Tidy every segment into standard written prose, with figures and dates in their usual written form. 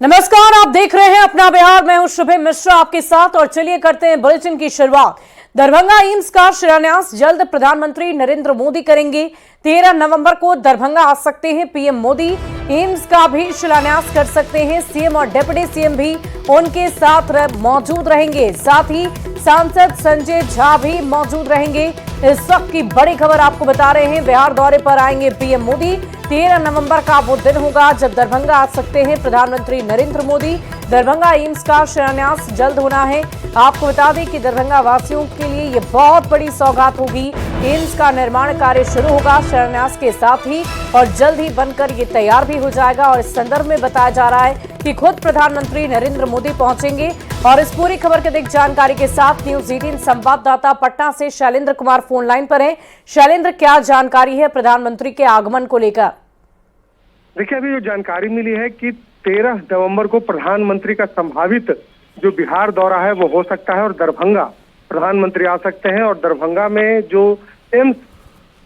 नमस्कार, आप देख रहे हैं अपना बिहार। मैं हूं शुभम मिश्रा आपके साथ और चलिए करते हैं बुलेटिन की शुरुआत। दरभंगा एम्स का शिलान्यास जल्द प्रधानमंत्री नरेंद्र मोदी करेंगे। 13 नवंबर को दरभंगा आ सकते हैं पीएम मोदी। एम्स का भी शिलान्यास कर सकते हैं सीएम और डिप्टी सीएम भी उनके साथ मौजूद रहेंगे। साथ ही सांसद संजय झा भी मौजूद रहेंगे। इस वक्त की बड़ी खबर आपको बता रहे हैं, बिहार दौरे पर आएंगे पीएम मोदी। 13 नवंबर का वो दिन होगा जब दरभंगा आ सकते हैं प्रधानमंत्री नरेंद्र मोदी। दरभंगा एम्स का शिलान्यास जल्द होना है। आपको बता दें कि दरभंगा वासियों के लिए ये बहुत बड़ी सौगात होगी। एम्स का निर्माण कार्य शुरू होगा शिलान्यास के साथ ही और जल्द ही बनकर ये तैयार भी हो जाएगा। और इस संदर्भ में बताया जा रहा है कि खुद प्रधानमंत्री नरेंद्र मोदी पहुंचेंगे। और इस पूरी खबर की अधिक जानकारी के साथ न्यूज 18 संवाददाता पटना से शैलेंद्र कुमार फोन लाइन पर हैं। शैलेंद्र, क्या जानकारी है प्रधानमंत्री के आगमन को लेकर? देखिए, अभी जो जानकारी मिली है कि 13 नवंबर को प्रधानमंत्री का संभावित जो बिहार दौरा है वो हो सकता है और दरभंगा प्रधानमंत्री आ सकते हैं। और दरभंगा में जो एम्स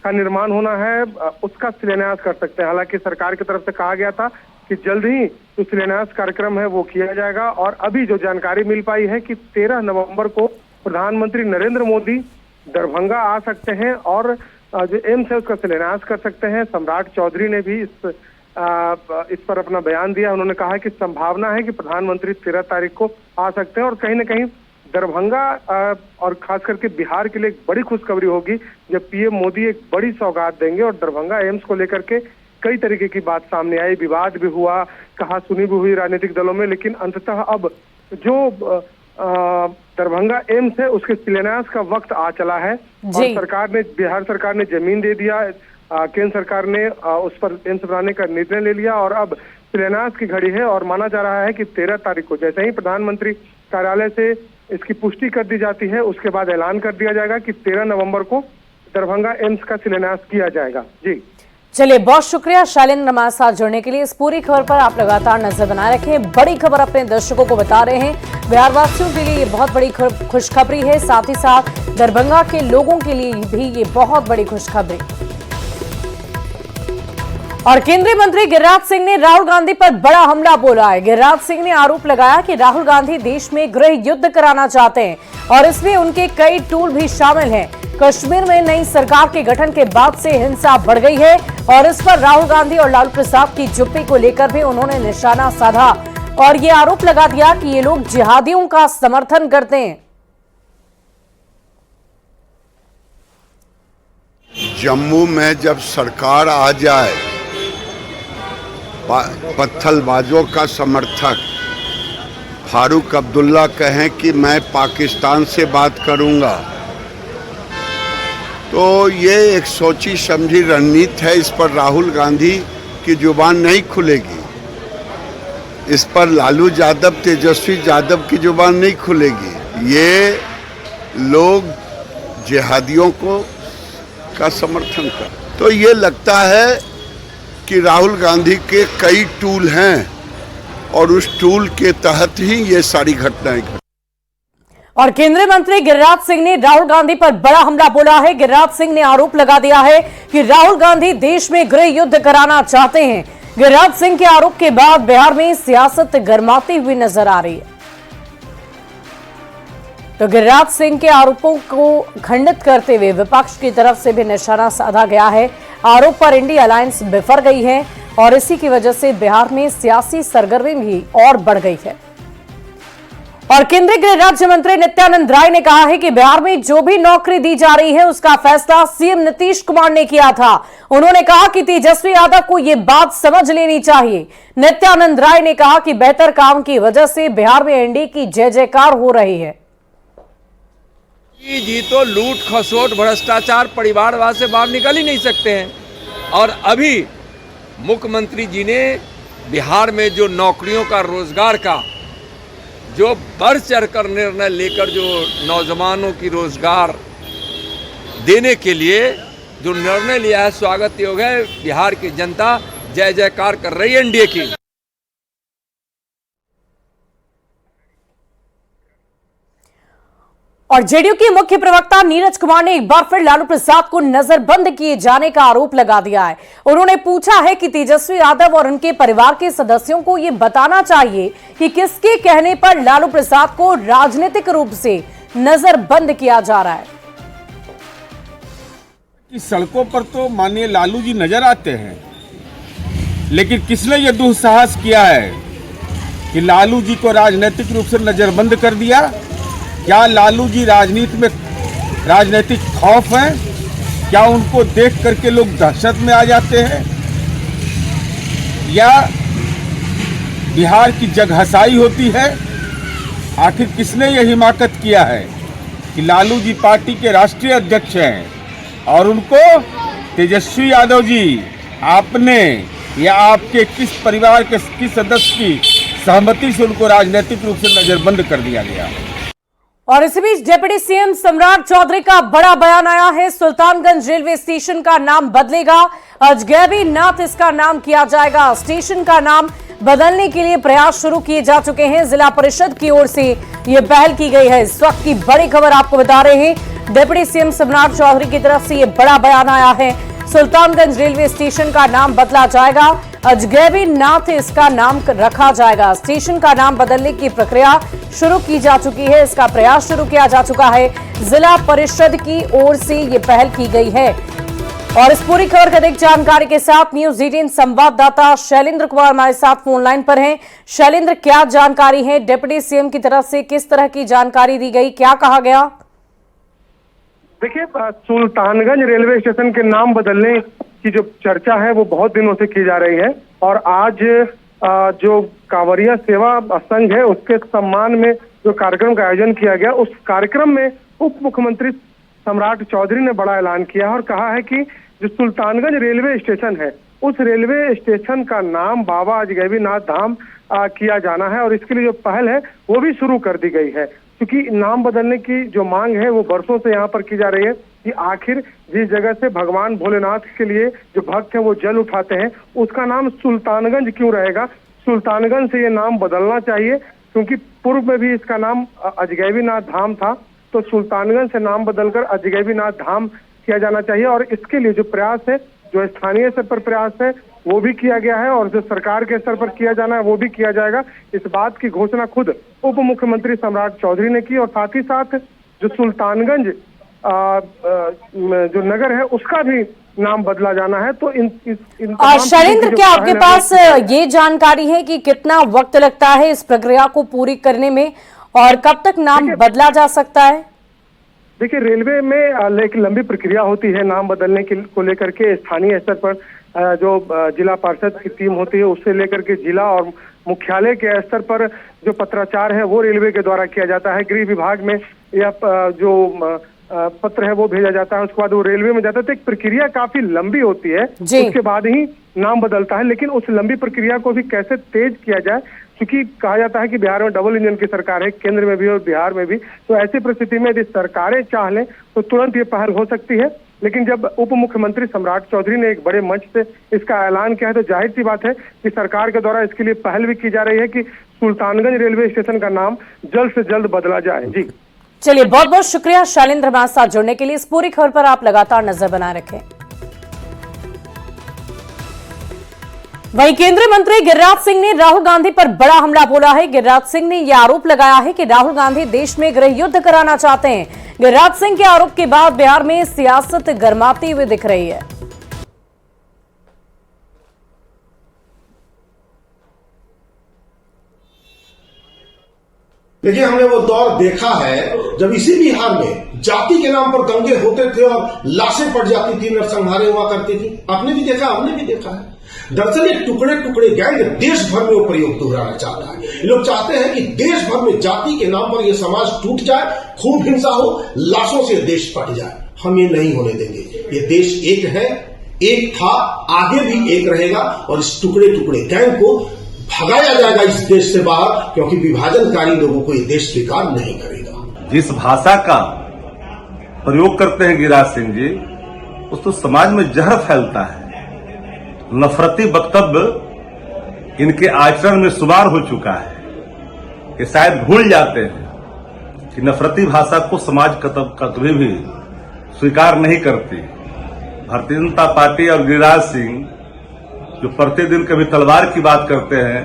का निर्माण होना है उसका शिलान्यास कर सकते हैं। हालांकि सरकार की तरफ से कहा गया था कि जल्द ही जो शिलान्यास कार्यक्रम है वो किया जाएगा। और अभी जो जानकारी मिल पाई है कि 13 नवंबर को प्रधानमंत्री नरेंद्र मोदी दरभंगा आ सकते हैं और जो एम्स है उसका शिलान्यास कर सकते हैं। सम्राट चौधरी ने भी इस पर अपना बयान दिया। उन्होंने कहा कि संभावना है कि प्रधानमंत्री 13 तारीख को आ सकते हैं। और कहीं न कहीं दरभंगा और खास करके बिहार के लिए एक बड़ी खुशखबरी होगी जब पीएम मोदी एक बड़ी सौगात देंगे। और दरभंगा एम्स को लेकर के कई तरीके की बात सामने आई, विवाद भी हुआ, कहा सुनी भी हुई राजनीतिक दलों में, लेकिन अंततः अब जो दरभंगा एम्स है उसके शिलान्यास का वक्त आ चला है। और बिहार सरकार ने जमीन दे दिया, केंद्र सरकार ने उस पर एम्स बनाने का निर्णय ले लिया और अब शिलान्यास की घड़ी है। और माना जा रहा है कि 13 तारीख को जैसे ही प्रधानमंत्री कार्यालय से इसकी पुष्टि कर दी जाती है उसके बाद ऐलान कर दिया जाएगा कि 13 नवंबर को दरभंगा एम्स का शिलान्यास किया जाएगा। जी चलिए, बहुत शुक्रिया शैलेंद्र हमारे साथ जुड़ने के लिए। इस पूरी खबर पर आप लगातार नजर बनाए रखें। बड़ी खबर अपने दर्शकों को बता रहे हैं। बिहार वासियों के लिए ये बहुत बड़ी खुशखबरी है, साथ ही साथ दरभंगा के लोगों के लिए भी ये बहुत बड़ी खुशखबरी। और केंद्रीय मंत्री गिरिराज सिंह ने राहुल गांधी पर बड़ा हमला बोला है। गिरिराज सिंह ने आरोप लगाया कि राहुल गांधी देश में गृह युद्ध कराना चाहते हैं और इसमें उनके कई टूल भी शामिल हैं। कश्मीर में नई सरकार के गठन के बाद से हिंसा बढ़ गई है और इस पर राहुल गांधी और लालू प्रसाद की चुप्पी को लेकर भी उन्होंने निशाना साधा और ये आरोप लगा दिया कि ये लोग जिहादियों का समर्थन करते हैं। जम्मू में जब सरकार आ जाए, पत्थलबाजों का समर्थक फारूक अब्दुल्ला कहें कि मैं पाकिस्तान से बात करूंगा, तो ये एक सोची समझी रणनीति है। इस पर राहुल गांधी की जुबान नहीं खुलेगी, इस पर लालू यादव, तेजस्वी यादव की जुबान नहीं खुलेगी। ये लोग जिहादियों का समर्थन कर, तो ये लगता है कि राहुल गांधी के कई टूल हैं और उस टूल के तहत ही ये सारी घटनाएं घटी। और केंद्रीय मंत्री गिरिराज सिंह ने राहुल गांधी पर बड़ा हमला बोला है। गिरिराज सिंह ने आरोप लगा दिया है कि राहुल गांधी देश में गृह युद्ध कराना चाहते हैं। गिरिराज सिंह के आरोप के बाद बिहार में सियासत गर्माती हुई नजर आ रही है। तो गिरिराज सिंह के आरोपों को खंडित करते हुए विपक्ष की तरफ से भी निशाना साधा गया है। आरोप पर इंडी अलायंस बिफर गई है और इसी की वजह से बिहार में सियासी सरगर्मी भी और बढ़ गई है। और केंद्रीय गृह राज्य मंत्री नित्यानंद राय ने कहा है कि बिहार में जो भी नौकरी दी जा रही है उसका फैसला सीएम नीतीश कुमार ने किया था। उन्होंने कहा कि तेजस्वी यादव को यह बात समझ लेनी चाहिए। नित्यानंद राय ने कहा कि बेहतर काम की वजह से बिहार में एनडीए की जय जयकार हो रही है। जी तो लूट खसोट भ्रष्टाचार परिवारवाद से बाहर निकल ही नहीं सकते हैं। और अभी मुख्यमंत्री जी ने बिहार में जो नौकरियों का, रोजगार का जो बढ़ चढ़कर निर्णय लेकर जो नौजवानों की रोजगार देने के लिए जो निर्णय लिया है, स्वागत योग्य है। बिहार की जनता जय जयकार कर रही है एनडीए की। और जेडीयू के मुख्य प्रवक्ता नीरज कुमार ने एक बार फिर लालू प्रसाद को नजरबंद किए जाने का आरोप लगा दिया है। उन्होंने पूछा है कि तेजस्वी यादव और उनके परिवार के सदस्यों को यह बताना चाहिए कि किसके कहने पर लालू प्रसाद को राजनीतिक रूप से नजरबंद किया जा रहा है। कि सड़कों पर तो माननीय लालू जी नजर आते हैं, लेकिन किसने यह दुस्साहस किया है कि लालू जी को राजनीतिक रूप से नजरबंद कर दिया? क्या लालू जी राजनीति में राजनीतिक खौफ है? क्या उनको देख करके लोग दहशत में आ जाते हैं? या बिहार की जगहसाई होती है? आखिर किसने यह हिमाकत किया है कि लालू जी पार्टी के राष्ट्रीय अध्यक्ष हैं और उनको तेजस्वी यादव जी आपने या आपके किस परिवार के किस सदस्य की सहमति से उनको राजनीतिक रूप से नजरबंद कर दिया गया? और इसी बीच डिप्टी सीएम सम्राट चौधरी का बड़ा बयान आया है। सुल्तानगंज रेलवे स्टेशन का नाम बदलेगा, अजगैबी नाथ इसका नाम किया जाएगा। स्टेशन का नाम बदलने के लिए प्रयास शुरू किए जा चुके हैं। जिला परिषद की ओर से यह पहल की गई है। इस वक्त की बड़ी खबर आपको बता रहे हैं, डिप्टी सीएम सम्राट चौधरी की तरफ से यह बड़ा बयान आया है। सुल्तानगंज रेलवे स्टेशन का नाम बदला जाएगा, अजगैबी नाथ इसका नाम रखा जाएगा। स्टेशन का नाम बदलने की प्रक्रिया शुरू की जा चुकी है, इसका प्रयास शुरू किया जा चुका है। जिला परिषद की ओर से ये पहल की गई है। और इस पूरी खबर की अधिक जानकारी के साथ न्यूज 18 संवाददाता शैलेंद्र कुमार हमारे साथ फोन लाइन पर हैं। शैलेंद्र, क्या जानकारी है? डिप्टी सीएम की तरफ से किस तरह की जानकारी दी गई, क्या कहा गया? देखिए, सुल्तानगंज रेलवे स्टेशन के नाम बदलने की जो चर्चा है वो बहुत दिनों से की जा रही है और आज जो कांवरिया सेवा संघ है उसके सम्मान में जो कार्यक्रम का आयोजन किया गया, उस कार्यक्रम में उप मुख्यमंत्री सम्राट चौधरी ने बड़ा ऐलान किया और कहा है कि जो सुल्तानगंज रेलवे स्टेशन है उस रेलवे स्टेशन का नाम बाबा अजगैबी नाथ धाम किया जाना है और इसके लिए जो पहल है वो भी शुरू कर दी गई है। क्योंकि नाम बदलने की जो मांग है वो बरसों से यहाँ पर की जा रही है कि आखिर जिस जगह से भगवान भोलेनाथ के लिए जो भक्त हैं वो जल उठाते हैं उसका नाम सुल्तानगंज क्यों रहेगा? सुल्तानगंज से ये नाम बदलना चाहिए, क्योंकि पूर्व में भी इसका नाम अजगैबी नाथ धाम था, तो सुल्तानगंज से नाम बदलकर अजगैबी नाथ धाम किया जाना चाहिए। और इसके लिए जो प्रयास है, जो स्थानीय स्तर पर प्रयास है वो भी किया गया है और जो सरकार के स्तर पर किया जाना है वो भी किया जाएगा। इस बात की घोषणा खुद उप मुख्यमंत्री सम्राट चौधरी ने की और साथ ही साथ जो सुल्तानगंज जो नगर है उसका भी नाम बदला जाना है। तो इन शैलेंद्र, क्या आपके पास ये जानकारी है कि कितना वक्त लगता है इस प्रक्रिया को पूरी करने में और कब तक नाम बदला जा सकता है? देखिए, रेलवे में एक लंबी प्रक्रिया होती है नाम बदलने को लेकर के। स्थानीय स्तर पर जो जिला पार्षद की टीम होती है उससे लेकर के जिला और मुख्यालय के स्तर पर जो पत्राचार है वो रेलवे के द्वारा किया जाता है। गृह विभाग में यह जो पत्र है वो भेजा जाता है, उसके बाद वो रेलवे में जाता है। तो एक प्रक्रिया काफी लंबी होती है, उसके बाद ही नाम बदलता है। लेकिन उस लंबी प्रक्रिया को भी कैसे तेज किया जाए, क्योंकि कहा जाता है कि बिहार में डबल इंजन की सरकार है, केंद्र में भी और बिहार में भी। तो ऐसी परिस्थिति में यदि सरकारें चाह लें तो तुरंत ये पहल हो सकती है। लेकिन जब उप मुख्यमंत्री सम्राट चौधरी ने एक बड़े मंच से इसका ऐलान किया है तो जाहिर सी बात है कि सरकार के द्वारा इसके लिए पहल भी की जा रही है कि सुल्तानगंज रेलवे स्टेशन का नाम जल्द से जल्द बदला जाए। जी चलिए, बहुत बहुत शुक्रिया शैलेंद्र हमारे साथ जुड़ने के लिए। इस पूरी खबर पर आप लगातार नजर बनाए रखें। वहीं केंद्रीय मंत्री गिरिराज सिंह ने राहुल गांधी पर बड़ा हमला बोला है। गिरिराज सिंह ने यह आरोप लगाया है कि राहुल गांधी देश में गृह युद्ध कराना चाहते हैं। गिरिराज सिंह के आरोप के बाद बिहार में सियासत गर्माती हुई दिख रही है। देखिए, हमने वो दौर देखा है जब इसी बिहार में जाति के नाम पर दंगे होते थे और लाशें पड़ जाती थी, नरसंहारें हुआ करती थी। आपने भी देखा, हमने भी देखा है। दरअसल ये टुकड़े टुकड़े गैंग देश भर में वो प्रयोग दोहराना चाहता है। ये लोग चाहते हैं कि देश भर में जाति के नाम पर ये समाज टूट जाए, खून हिंसा हो, लाशों से देश पट जाए। हम ये नहीं होने देंगे। ये देश एक है, एक था, आगे भी एक रहेगा और इस टुकड़े टुकड़े गैंग को भगाया जाएगा इस देश से बाहर, क्योंकि विभाजनकारी लोगों को ये देश स्वीकार नहीं करेगा। जिस भाषा का प्रयोग करते हैं गिरिराज सिंह जी, उस तो समाज में जहर फैलता है। नफरती वक्तव्य इनके आचरण में शुमार हो चुका है। ये शायद भूल जाते हैं कि नफरती भाषा को समाज कभी भी स्वीकार नहीं करती। भारतीय जनता पार्टी और गिरिराज सिंह जो प्रतिदिन कभी तलवार की बात करते हैं,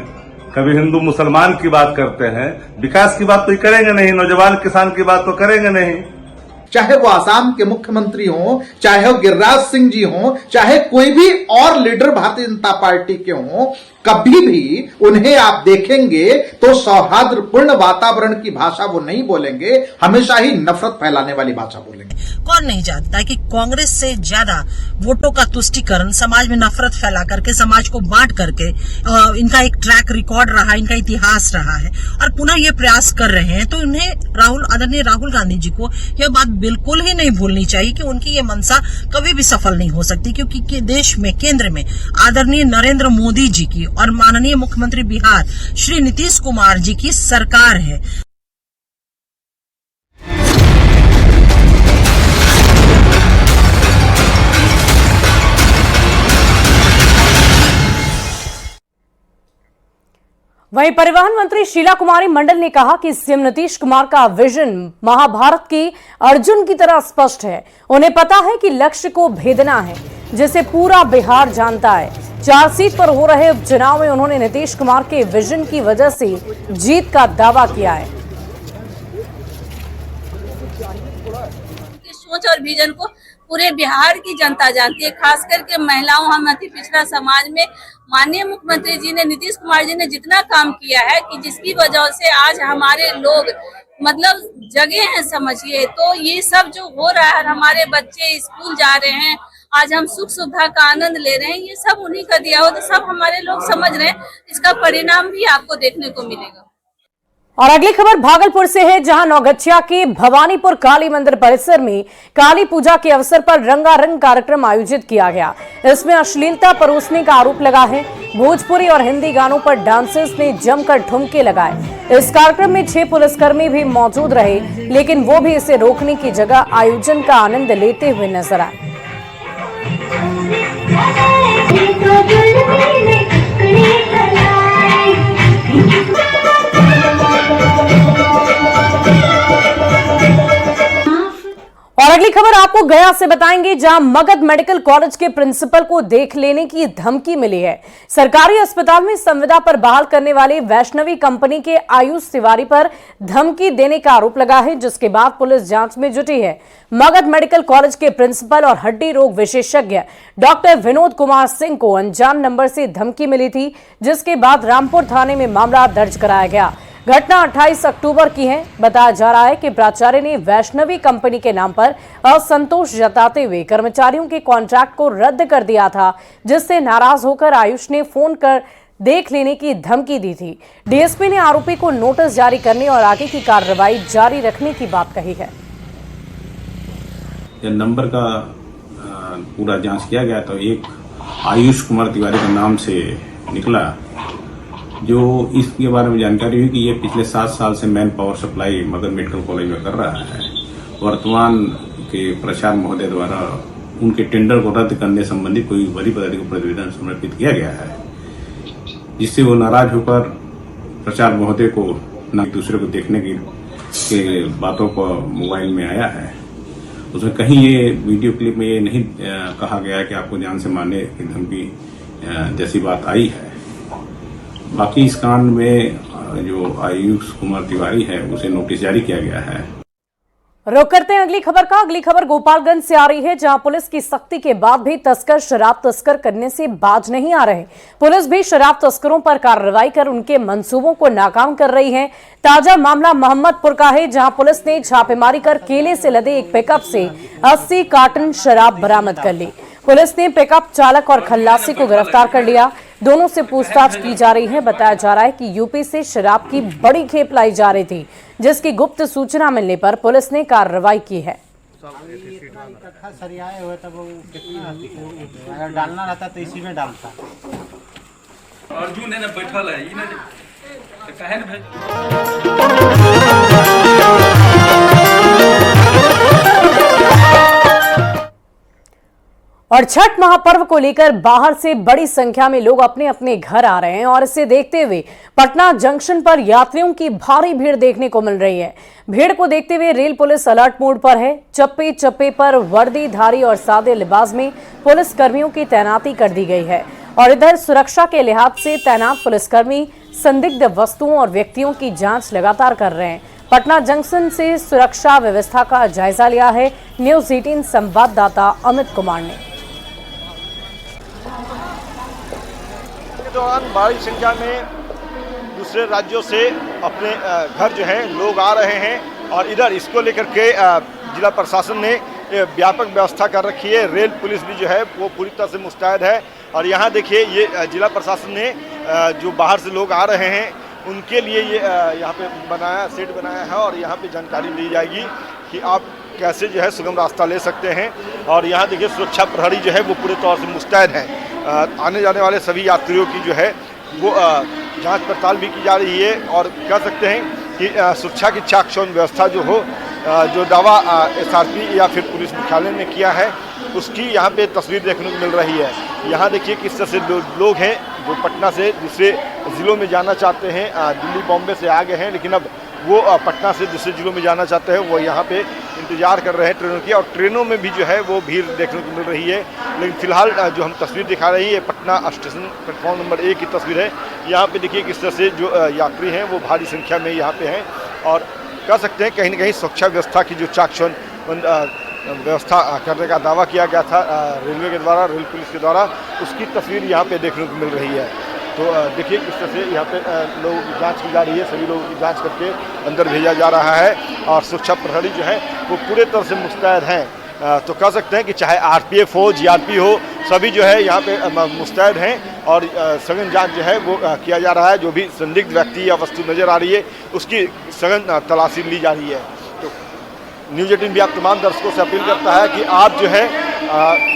कभी हिंदू मुसलमान की बात करते हैं, विकास की बात तो करेंगे नहीं, नौजवान किसान की बात तो करेंगे नहीं। चाहे वो आसाम के मुख्यमंत्री हों, चाहे वो गिरिराज सिंह जी हों, चाहे कोई भी और लीडर भारतीय जनता पार्टी के हों, कभी भी उन्हें आप देखेंगे तो सौहार्दपूर्ण वातावरण की भाषा वो नहीं बोलेंगे, हमेशा ही नफरत फैलाने वाली भाषा बोलेंगे। कौन नहीं जानता कि कांग्रेस से ज्यादा वोटों का तुष्टीकरण, समाज में नफरत फैला करके, समाज को बांट करके इनका एक ट्रैक रिकॉर्ड रहा, इनका इतिहास रहा है और पुनः ये प्रयास कर रहे हैं। तो इन्हें आदरणीय राहुल गांधी जी को यह बात बिल्कुल ही नहीं भूलनी चाहिए कि उनकी ये मंशा कभी भी सफल नहीं हो सकती, क्योंकि देश में, केंद्र में आदरणीय नरेंद्र मोदी जी की और माननीय मुख्यमंत्री बिहार श्री नीतीश कुमार जी की सरकार है। वहीं परिवहन मंत्री शीला कुमारी मंडल ने कहा कि सीएम नीतीश कुमार का विजन महाभारत की अर्जुन की तरह स्पष्ट है। उन्हें पता है कि लक्ष्य को भेदना है, जिसे पूरा बिहार जानता है। 4 सीट पर हो रहे उपचुनाव में उन्होंने नीतीश कुमार के विजन की वजह से जीत का दावा किया है। सोच और विजन को पूरे बिहार की जनता जानती है, खास करके महिलाओं, हम अति पिछड़ा समाज में माननीय मुख्यमंत्री जी ने, नीतीश कुमार जी ने जितना काम किया है कि जिसकी वजह से आज हमारे लोग मतलब जगे हैं, समझिए। तो ये सब जो हो रहा है, हमारे बच्चे स्कूल जा रहे हैं, आज हम सुख सुविधा का आनंद ले रहे हैं, ये सब उन्हीं का दिया हो, तो सब हमारे लोग समझ रहे हैं। इसका परिणाम भी आपको देखने को मिलेगा। और अगली खबर भागलपुर से है, जहां नौगछिया के भवानीपुर काली मंदिर परिसर में काली पूजा के अवसर पर रंगारंग कार्यक्रम आयोजित किया गया। इसमें अश्लीलता परोसने का आरोप लगा है। भोजपुरी और हिंदी गानों पर डांसर्स ने जमकर ठुमके लगाए। इस कार्यक्रम में 6 पुलिसकर्मी भी मौजूद रहे, लेकिन वो भी इसे रोकने की जगह आयोजन का आनंद लेते हुए नजर आए। और अगली खबर आपको गया से बताएंगे, जहां मगध मेडिकल कॉलेज के प्रिंसिपल को देख लेने की धमकी मिली है। सरकारी अस्पताल में संविदा पर बहाल करने वाले वैष्णवी कंपनी के आयुष तिवारी पर धमकी देने का आरोप लगा है, जिसके बाद पुलिस जांच में जुटी है। मगध मेडिकल कॉलेज के प्रिंसिपल और हड्डी रोग विशेषज्ञ डॉक्टर विनोद कुमार सिंह को अनजान नंबर से धमकी मिली थी, जिसके बाद रामपुर थाने में मामला दर्ज कराया गया। घटना 28 अक्टूबर की है। बताया जा रहा है कि प्राचार्य ने वैष्णवी कंपनी के नाम पर असंतोष जताते हुए कर्मचारियों के कॉन्ट्रैक्ट को रद्द कर दिया था, जिससे नाराज होकर आयुष ने फोन कर देख लेने की धमकी दी थी। डीएसपी ने आरोपी को नोटिस जारी करने और आगे की कार्रवाई जारी रखने की बात कही है। जब नंबर का पूरा जांच किया गया तो एक आयुष कुमार तिवारी के नाम से निकला, जो इसके बारे में जानकारी हुई कि ये पिछले 7 साल से man power supply Magadh medical college में कर रहा है। वर्तमान के प्रचार महोदय द्वारा उनके टेंडर को रद्द करने संबंधी कोई वरीय पदाधिकारी को प्रतिवेदन समर्पित किया गया है, जिससे वो नाराज होकर प्रचार महोदय को न दूसरे को देखने की बातों को मोबाइल में आया है। उसमें कहीं ये वीडियो क्लिप में ये नहीं कहा गया कि आपको जान से मारने की धमकी जैसी बात आई है। बाकी इस कांड में जो आयुष कुमार तिवारी है उसे नोटिस जारी किया गया है। रुक करते हैं अगली खबर का। अगली खबर गोपालगंज से आ रही है, जहां पुलिस की सख्ती के बाद भी तस्कर शराब तस्कर करने से बाज नहीं आ रहे। पुलिस भी शराब तस्करों पर कार्रवाई कर उनके मंसूबों को नाकाम कर रही है। ताजा मामला मोहम्मदपुर का है, जहां पुलिस ने छापेमारी कर केले से लदे एक पिकअप से 80 कार्टन शराब बरामद कर ली। पुलिस ने पिकअप चालक और खल्लासी को गिरफ्तार कर लिया। दोनों से पूछताछ की जा रही है। बताया जा रहा है कि यूपी से शराब की बड़ी खेप लाई जा रही थी, जिसकी गुप्त सूचना मिलने पर पुलिस ने कार्रवाई की है। सरियाए हुए तब वो कितना अगर डालना रहता तो इसी में डालता। अर्जुन है ना बैठल है, तो काहे न और छठ महापर्व को लेकर बाहर से बड़ी संख्या में लोग अपने अपने घर आ रहे हैं और इसे देखते हुए पटना जंक्शन पर यात्रियों की भारी भीड़ देखने को मिल रही है। भीड़ को देखते हुए रेल पुलिस अलर्ट मोड पर है। चप्पे चप्पे पर वर्दीधारी और सादे लिबास में पुलिस कर्मियों की तैनाती कर दी गई है और इधर सुरक्षा के लिहाज से तैनात पुलिसकर्मी संदिग्ध वस्तुओं और व्यक्तियों की जांच लगातार कर रहे हैं। पटना जंक्शन से सुरक्षा व्यवस्था का जायजा लिया है न्यूज़ 18 संवाददाता अमित कुमार ने। के दौरान बड़ी संख्या में दूसरे राज्यों से अपने घर जो है लोग आ रहे हैं और इधर इसको लेकर के जिला प्रशासन ने व्यापक व्यवस्था कर रखी है। रेल पुलिस भी जो है वो पूरी तरह से मुस्तैद है और यहाँ देखिए ये जिला प्रशासन ने जो बाहर से लोग आ रहे हैं उनके लिए ये यहाँ पे सेट बनाया है और यहाँ पे जानकारी दी जाएगी कि आप कैसे जो है सुगम रास्ता ले सकते हैं। और यहाँ देखिए सुरक्षा प्रहरी जो है वो पूरे तौर से मुस्तैद है। आने जाने वाले सभी यात्रियों की जो है वो जांच पड़ताल भी की जा रही है और कह सकते हैं कि सुरक्षा की चाक चौबंद व्यवस्था जो हो जो दावा SRP या फिर पुलिस मुख्यालय ने किया है उसकी यहाँ पे तस्वीर देखने को मिल रही है। यहाँ देखिए किस तरह से लोग हैं जो पटना से दूसरे ज़िलों में जाना चाहते हैं। दिल्ली बॉम्बे से आ गए हैं लेकिन अब वो पटना से दूसरे ज़िलों में जाना चाहते हैं, वो यहाँ पे इंतज़ार कर रहे हैं ट्रेनों की और ट्रेनों में भी जो है वो भीड़ देखने को मिल रही है। लेकिन फिलहाल जो हम तस्वीर दिखा रही है पटना स्टेशन प्लेटफॉर्म नंबर 1 की तस्वीर है। यहाँ पे देखिए किस तरह से जो यात्री हैं वो भारी संख्या में यहाँ पे हैं और कह सकते हैं कहीं ना कहीं सुरक्षा व्यवस्था की जो चाक चौबंद व्यवस्था करने का दावा किया गया था रेलवे के द्वारा, रेल पुलिस के द्वारा, उसकी तस्वीर यहाँ पे देखने को मिल रही है। तो देखिए किस तरह से यहाँ पे लोगों की जांच की जा रही है, सभी लोगों की जांच करके अंदर भेजा जा रहा है और सुरक्षा प्रहरी जो है वो पूरे तरह से मुस्तैद हैं। तो कह सकते हैं कि चाहे RPF हो, GRP हो, सभी जो है यहाँ पे मुस्तैद हैं और सघन जांच जो है वो किया जा रहा है। जो भी संदिग्ध व्यक्ति या वस्तु नज़र आ रही है उसकी सघन तलाशी ली जा रही है। तो न्यूज़ 18 भी आप तमाम दर्शकों से अपील करता है कि आप जो है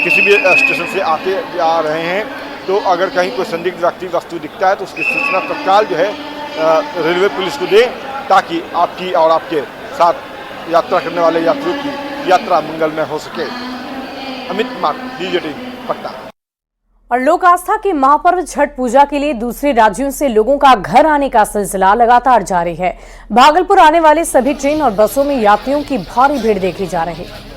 किसी भी स्टेशन से आते आ रहे हैं तो अगर कहीं कोई संदिग्ध व्यक्ति वस्तु दिखता है तो उसकी सूचना तत्काल जो है रेलवे पुलिस को दें ताकि आपकी और आपके साथ यात्रा करने वाले यात्रियों की यात्रा मंगलमय हो सके। अमित कुमार, न्यूज़ 18 पटना। और लोक आस्था के महापर्व छठ पूजा के लिए दूसरे राज्यों से लोगों का घर आने का सिलसिला लगातार जारी है। भागलपुर आने वाले सभी ट्रेन और बसों में यात्रियों की भारी भीड़ देखी जा रही है।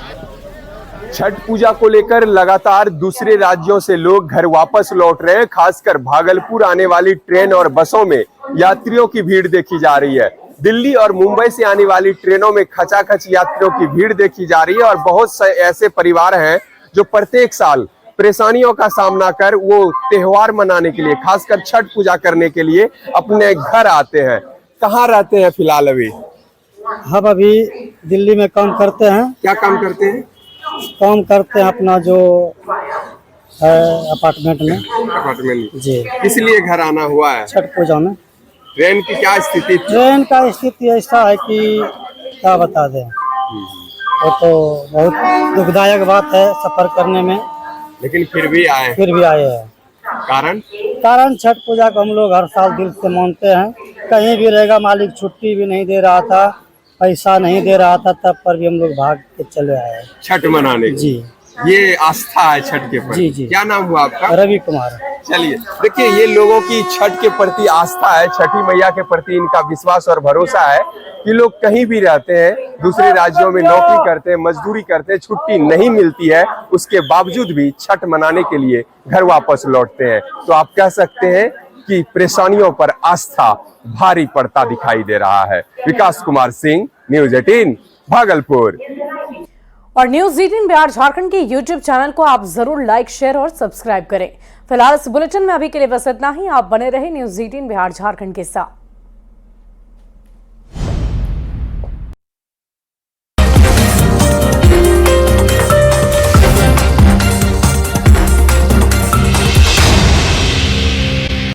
छठ पूजा को लेकर लगातार दूसरे राज्यों से लोग घर वापस लौट रहे हैं। खासकर भागलपुर आने वाली ट्रेन और बसों में यात्रियों की भीड़ देखी जा रही है। दिल्ली और मुंबई से आने वाली ट्रेनों में खचाखच यात्रियों की भीड़ देखी जा रही है और बहुत से ऐसे परिवार हैं जो प्रत्येक साल परेशानियों का सामना कर वो त्योहार मनाने के लिए, खासकर छठ पूजा करने के लिए अपने घर आते हैं। कहाँ रहते हैं फिलहाल अभी? हम अभी दिल्ली में काम करते हैं। क्या काम करते हैं? काम करते हैं अपना जो है अपार्टमेंट में जी। इसलिए घर आना हुआ है छठ पूजा में। ट्रेन की क्या स्थिति? ट्रेन का स्थिति ऐसा है कि क्या बता दें, वो तो बहुत दुखदायक बात है सफर करने में, लेकिन फिर भी आए हैं। कारण छठ पूजा को हम लोग हर साल दिल से मानते हैं। कहीं भी रहेगा, मालिक छुट्टी भी नहीं दे रहा था, पैसा नहीं दे रहा था, तब पर भी हम लोग भाग के चले आए छठ मनाने जी। ये आस्था है छठ के प्रति। जी। क्या नाम हुआ आपका? रवि कुमार। चलिए देखिए, ये लोगों की छठ के प्रति आस्था है, छठी मैया के प्रति इनका विश्वास और भरोसा है कि लोग कहीं भी रहते हैं, दूसरे राज्यों में नौकरी करते हैं, मजदूरी करते हैं, छुट्टी नहीं मिलती है, उसके बावजूद भी छठ मनाने के लिए घर वापस लौटते हैं। तो आप कह सकते हैं कि परेशानियों पर आस्था भारी पड़ता दिखाई दे रहा है। विकास कुमार सिंह, न्यूज़ 18 भागलपुर। और न्यूज़ 18 बिहार झारखंड के YouTube चैनल को आप जरूर लाइक, शेयर और सब्सक्राइब करें। फिलहाल इस बुलेटिन में अभी के लिए बस इतना ही। आप बने रहे न्यूज़ 18 बिहार झारखंड के साथ।